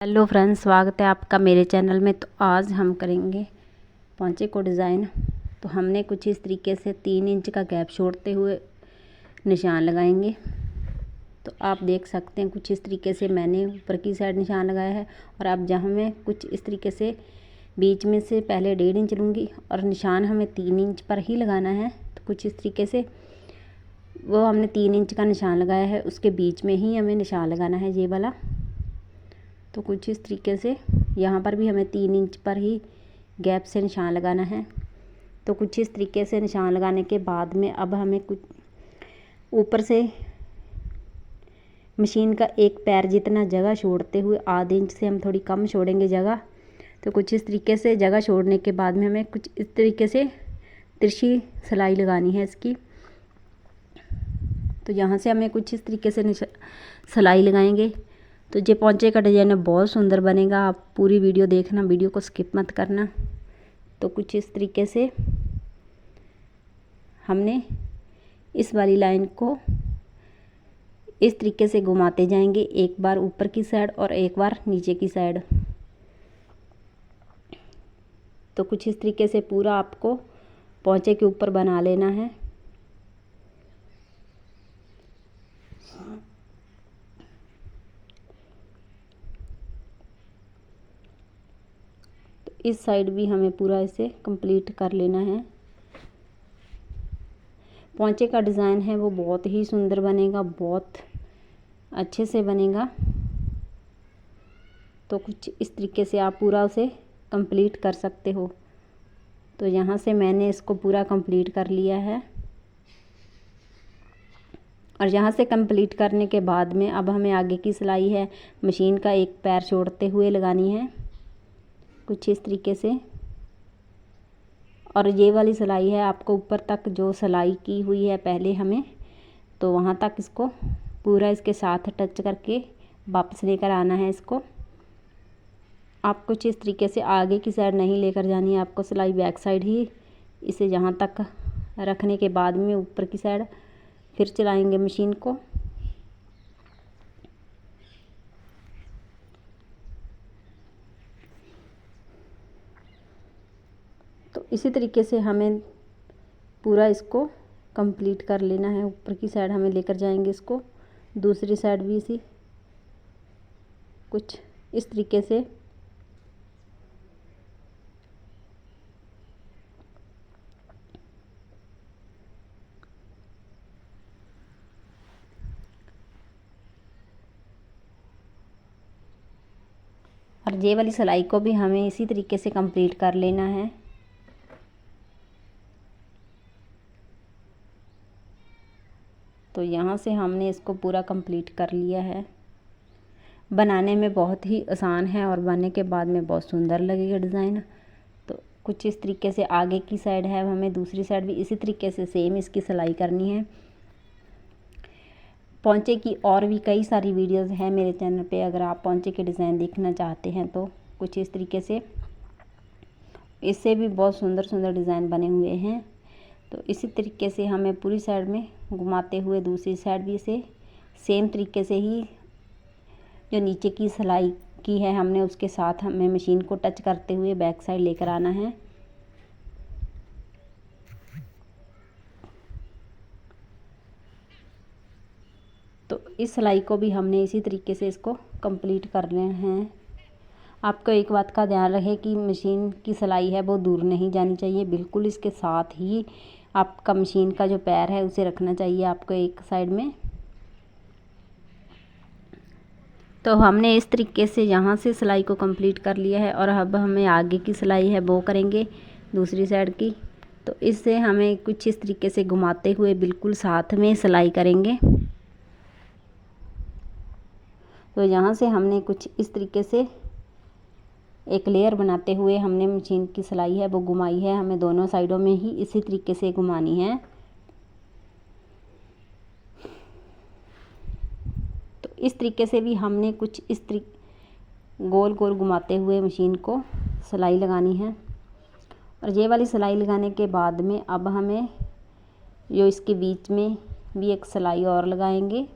Hello friends, स्वागत है आपका मेरे चैनल में। तो आज हम करेंगे पोंचे को डिज़ाइन। तो हमने कुछ इस तरीके से 3 इंच का गैप छोड़ते हुए निशान लगाएंगे। तो आप देख सकते हैं कुछ इस तरीके से मैंने ऊपर की साइड निशान लगाया है। और अब जहाँ मैं कुछ इस तरीके से बीच में से पहले 1.5 इंच लूँगी और निशान हमें 3 इंच पर ही लगाना है। तो कुछ इस तरीके से वो हमने 3 इंच का निशान लगाया है, उसके बीच में ही हमें निशान लगाना है ये वाला। तो कुछ इस तरीके से यहाँ पर भी हमें 3 इंच पर ही गैप से निशान लगाना है। तो कुछ इस तरीके से निशान लगाने के बाद में अब हमें कुछ ऊपर से मशीन का एक पैर जितना जगह छोड़ते हुए आधे इंच से हम थोड़ी कम छोड़ेंगे जगह। तो कुछ इस तरीके से जगह छोड़ने के बाद में हमें कुछ इस तरीके से तिरछी सिलाई लगानी है इसकी। तो यहाँ से हमें कुछ इस तरीके से सिलाई लगाएंगे। तो ये पोंचे का डिज़ाइन है, बहुत सुंदर बनेगा। आप पूरी वीडियो देखना, वीडियो को स्किप मत करना। तो कुछ इस तरीके से हमने इस वाली लाइन को इस तरीके से घुमाते जाएंगे, एक बार ऊपर की साइड और एक बार नीचे की साइड। तो कुछ इस तरीके से पूरा आपको पोंचे के ऊपर बना लेना है। इस साइड भी हमें पूरा इसे कंप्लीट कर लेना है। पोंचे का डिज़ाइन है वो बहुत ही सुंदर बनेगा, बहुत अच्छे से बनेगा। तो कुछ इस तरीके से आप पूरा उसे कंप्लीट कर सकते हो। तो यहाँ से मैंने इसको पूरा कंप्लीट कर लिया है। और यहाँ से कंप्लीट करने के बाद में अब हमें आगे की सिलाई है मशीन का एक पैर छोड़ते हुए लगानी है, कुछ इस तरीके से। और ये वाली सिलाई है आपको ऊपर तक जो सिलाई की हुई है पहले हमें, तो वहाँ तक इसको पूरा इसके साथ टच करके वापस लेकर आना है इसको। आप कुछ इस तरीके से आगे की साइड नहीं लेकर जानी है आपको, सिलाई बैक साइड ही इसे यहाँ तक रखने के बाद में ऊपर की साइड फिर चलाएंगे मशीन को। तो इसी तरीके से हमें पूरा इसको कंप्लीट कर लेना है। ऊपर की साइड हमें लेकर जाएंगे इसको, दूसरी साइड भी इसी कुछ इस तरीके से। और ये वाली सिलाई को भी हमें इसी तरीके से कंप्लीट कर लेना है। तो यहाँ से हमने इसको पूरा कंप्लीट कर लिया है। बनाने में बहुत ही आसान है और बनने के बाद में बहुत सुंदर लगेगा डिज़ाइन। तो कुछ इस तरीके से आगे की साइड है, हमें दूसरी साइड भी इसी तरीके से सेम इसकी सिलाई करनी है। पोंचे की और भी कई सारी वीडियोस हैं मेरे चैनल पे, अगर आप पोंचे के डिज़ाइन देखना चाहते हैं तो कुछ इस तरीके से इससे भी बहुत सुंदर सुंदर डिज़ाइन बने हुए हैं। तो इसी तरीके से हमें पूरी साइड में घुमाते हुए दूसरी साइड भी इसे सेम तरीके से ही जो नीचे की सिलाई की है हमने उसके साथ हमें मशीन को टच करते हुए बैक साइड लेकर आना है। तो इस सिलाई को भी हमने इसी तरीके से इसको कंप्लीट कर लेना है। आपको एक बात का ध्यान रहे कि मशीन की सिलाई है वो दूर नहीं जानी चाहिए, बिल्कुल इसके साथ ही आपका मशीन का जो पैर है उसे रखना चाहिए आपको एक साइड में। तो हमने इस तरीके से यहाँ से सिलाई को कंप्लीट कर लिया है। और अब हमें आगे की सिलाई है वो करेंगे दूसरी साइड की। तो इससे हमें कुछ इस तरीके से घुमाते हुए बिल्कुल साथ में सिलाई करेंगे। तो यहाँ से हमने कुछ इस तरीके से एक लेयर बनाते हुए हमने मशीन की सिलाई है वो घुमाई है, हमें दोनों साइडों में ही इसी तरीके से घुमानी है। तो इस तरीके से भी हमने कुछ इस गोल गोल घुमाते हुए मशीन को सिलाई लगानी है। और ये वाली सिलाई लगाने के बाद में अब हमें जो इसके बीच में भी एक सिलाई और लगाएंगे।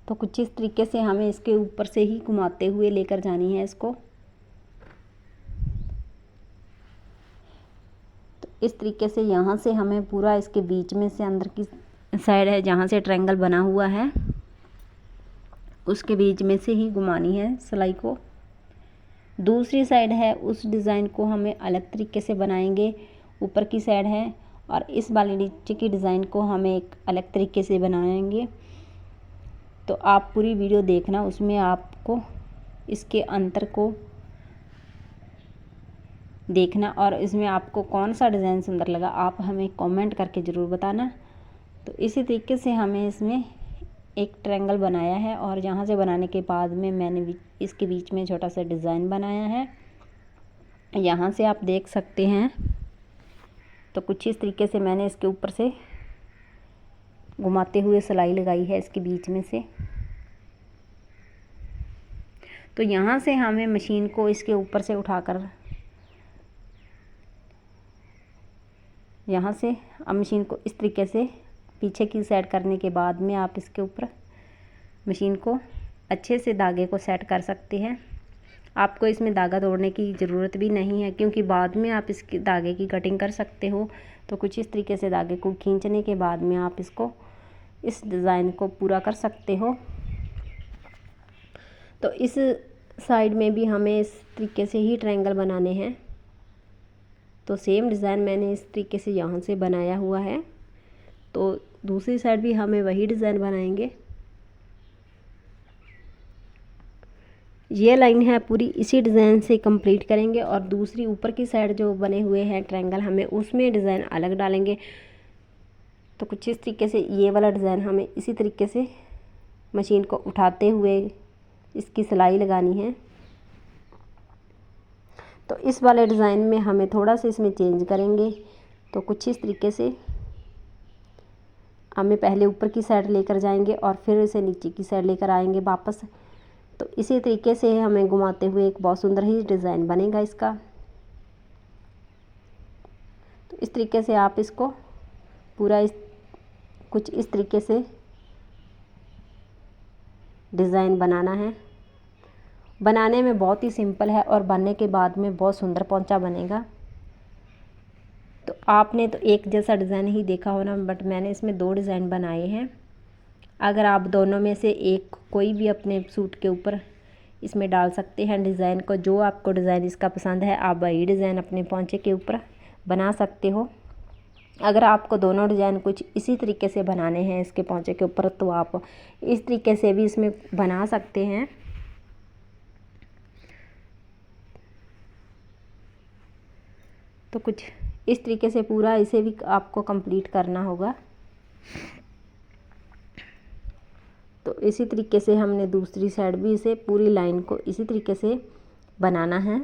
तो कुछ इस तरीके से हमें इसके ऊपर से ही घुमाते हुए लेकर जानी है इसको। तो इस तरीके से यहाँ से हमें पूरा इसके बीच में से अंदर की साइड है जहाँ से ट्रायंगल बना हुआ है उसके बीच में से ही घुमानी है सिलाई को। दूसरी साइड है उस डिज़ाइन को हमें अलग तरीके से बनाएंगे, ऊपर की साइड है, और इस वाले नीचे की डिज़ाइन को हमें एक अलग तरीके से बनाएंगे। तो आप पूरी वीडियो देखना, उसमें आपको इसके अंतर को देखना और इसमें आपको कौन सा डिज़ाइन सुंदर लगा आप हमें कमेंट करके ज़रूर बताना। तो इसी तरीके से हमें इसमें एक ट्रायंगल बनाया है और यहाँ से बनाने के बाद में मैंने इसके बीच में छोटा सा डिज़ाइन बनाया है, यहाँ से आप देख सकते हैं। तो कुछ इस तरीके से मैंने इसके ऊपर से घुमाते हुए सिलाई लगाई है इसके बीच में से। तो यहाँ से हमें मशीन को इसके ऊपर से उठाकर यहाँ से अब मशीन को इस तरीके से पीछे की साइड करने के बाद में आप इसके ऊपर मशीन को अच्छे से धागे को सेट कर सकते हैं। आपको इसमें धागा तोड़ने की ज़रूरत भी नहीं है क्योंकि बाद में आप इसके धागे की कटिंग कर सकते हो। तो कुछ इस तरीके से धागे को खींचने के बाद में आप इसको इस डिज़ाइन को पूरा कर सकते हो। तो इस साइड में भी हमें इस तरीके से ही ट्रायंगल बनाने हैं। तो सेम डिज़ाइन मैंने इस तरीके से यहाँ से बनाया हुआ है, तो दूसरी साइड भी हमें वही डिज़ाइन बनाएंगे। ये लाइन है पूरी इसी डिज़ाइन से कंप्लीट करेंगे और दूसरी ऊपर की साइड जो बने हुए हैं ट्रायंगल हमें उसमें डिज़ाइन अलग डालेंगे। तो कुछ इस तरीके से ये वाला डिज़ाइन हमें इसी तरीके से मशीन को उठाते हुए इसकी सिलाई लगानी है। तो इस वाले डिज़ाइन में हमें थोड़ा सा इसमें चेंज करेंगे। तो कुछ इस तरीके से हमें पहले ऊपर की साइड लेकर जाएंगे और फिर इसे नीचे की साइड लेकर आएंगे वापस। तो इसी तरीके से हमें घुमाते हुए एक बहुत सुंदर ही डिज़ाइन बनेगा इसका। तो इस तरीके से आप इसको पूरा कुछ इस तरीके से डिज़ाइन बनाना है। बनाने में बहुत ही सिंपल है और बनने के बाद में बहुत सुंदर पोंचा बनेगा। तो आपने तो एक जैसा डिज़ाइन ही देखा होना, बट मैंने इसमें 2 डिज़ाइन बनाए हैं। अगर आप दोनों में से एक कोई भी अपने सूट के ऊपर इसमें डाल सकते हैं डिज़ाइन को। जो आपको डिज़ाइन इसका पसंद है आप वही डिज़ाइन अपने पोंचे के ऊपर बना सकते हो। अगर आपको दोनों डिज़ाइन कुछ इसी तरीके से बनाने हैं इसके पोंचे के ऊपर तो आप इस तरीके से भी इसमें बना सकते हैं। तो कुछ इस तरीके से पूरा इसे भी आपको कंप्लीट करना होगा। तो इसी तरीके से हमने दूसरी साइड भी इसे पूरी लाइन को इसी तरीके से बनाना है।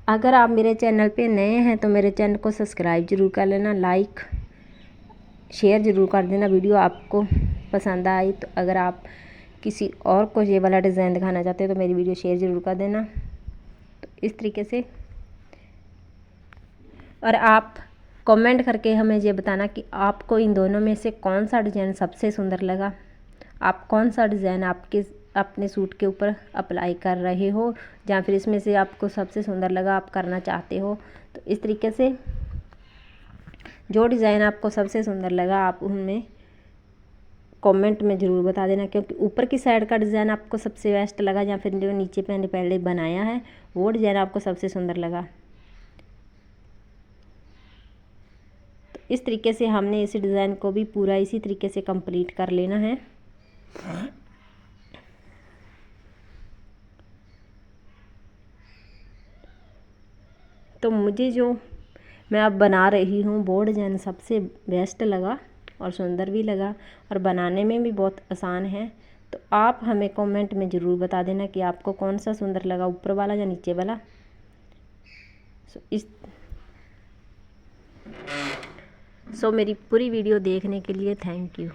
अगर आप मेरे चैनल पे नए हैं तो मेरे चैनल को सब्सक्राइब ज़रूर कर लेना, लाइक शेयर ज़रूर कर देना वीडियो आपको पसंद आई तो। अगर आप किसी और को ये वाला डिज़ाइन दिखाना चाहते हो तो मेरी वीडियो शेयर ज़रूर कर देना। तो इस तरीके से, और आप कमेंट करके हमें ये बताना कि आपको इन दोनों में से कौन सा डिज़ाइन सबसे सुंदर लगा। आप कौन सा डिज़ाइन आपके अपने सूट के ऊपर अप्लाई कर रहे हो, या फिर इसमें से आपको सबसे सुंदर लगा आप करना चाहते हो। तो इस तरीके से जो डिज़ाइन आपको सबसे सुंदर लगा आप उनमें कमेंट में ज़रूर बता देना, क्योंकि ऊपर की साइड का डिज़ाइन आपको सबसे बेस्ट लगा या फिर जो नीचे मैंने पहले बनाया है वो डिज़ाइन आपको सबसे सुंदर लगा। तो इस तरीके से हमने इसी डिज़ाइन को भी पूरा इसी तरीके से कंप्लीट कर लेना है। तो मुझे जो मैं अब बना रही हूँ वो डिज़ाइन सबसे बेस्ट लगा और सुंदर भी लगा और बनाने में भी बहुत आसान है। तो आप हमें कमेंट में ज़रूर बता देना कि आपको कौन सा सुंदर लगा, ऊपर वाला या नीचे वाला। सो मेरी पूरी वीडियो देखने के लिए थैंक यू।